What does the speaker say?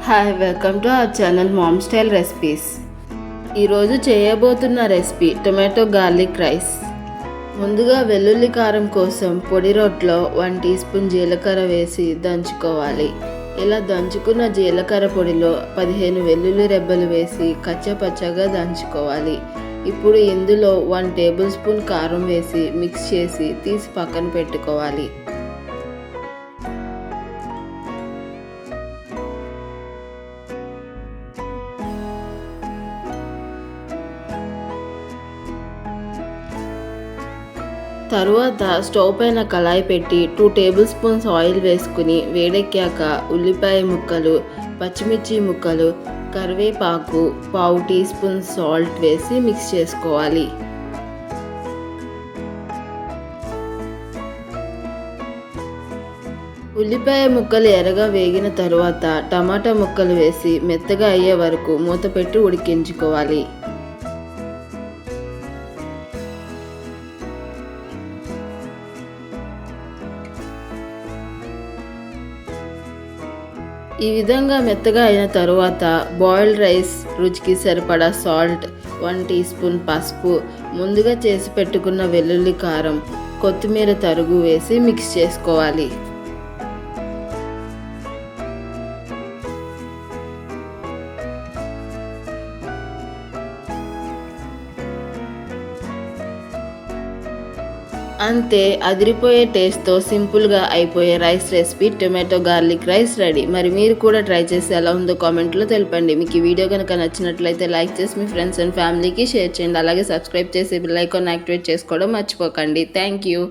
Hi, welcome to our channel ma'am style recipes. ఈరోజు చేయబోతున్న recipe tomato garlic rice. ముందుగా వెల్లుల్లి కారం కోసం పొడి రొట్టెలో 1 టీ స్పూన్ జీలకర్ర వేసి దంచుకోవాలి. ఇలా దంచుకున్న జీలకర్ర పొడిలో 15 వెల్లుల్లి రెబ్బలు వేసి కచ్చపచ్చగా దంచుకోవాలి. ఇప్పుడు ఇందులో 1 టేబుల్ స్పూన్ కారం వేసి మిక్స్ చేసి తీసి పక్కన పెట్టుకోవాలి. తరువాత స్టవ్ పైన కళాయి పెట్టి 2 టేబుల్ స్పూన్స్ ఆయిల్ వేసుకుని వేడెక్కాక ఉల్లిపాయ ముక్కలు, పచ్చిమిర్చి ముక్కలు, కరివేపాకు, 1/2 టీ స్పూన్ సాల్ట్ వేసి మిక్స్ చేసుకోవాలి. ఉల్లిపాయ ముక్కలు ఎర్రగా వేగిన తరువాత టమాటా ముక్కలు వేసి మెత్తగా అయ్యే వరకు మూత పెట్టి ఉడికించుకోవాలి. ఈ విధంగా మెత్తగా అయిన తరువాత బాయిల్డ్ రైస్, రుచికి సరిపడా సాల్ట్, 1 టీ స్పూన్ పసుపు, ముందుగా చేసి పెట్టుకున్న వెల్లుల్లి కారం, కొత్తిమీర తరుగు వేసి మిక్స్ చేసుకోవాలి. అంతే, అదిరిపోయే టేస్ట్తో సింపుల్గా అయిపోయే rice recipe tomato garlic rice ready. మరి మీరు కూడా ట్రై చేసి ఎలా ఉందో కామెంట్లో తెలపండి. మీకు ఈ వీడియో కనుక నచ్చినట్లయితే లైక్ చేసి మీ ఫ్రెండ్స్ అండ్ ఫ్యామిలీకి షేర్ చేయండి. అలాగే సబ్స్క్రైబ్ చేసి బెల్ ఐకాన్ యాక్టివేట్ చేసుకోవడం మర్చిపోకండి. Thank you.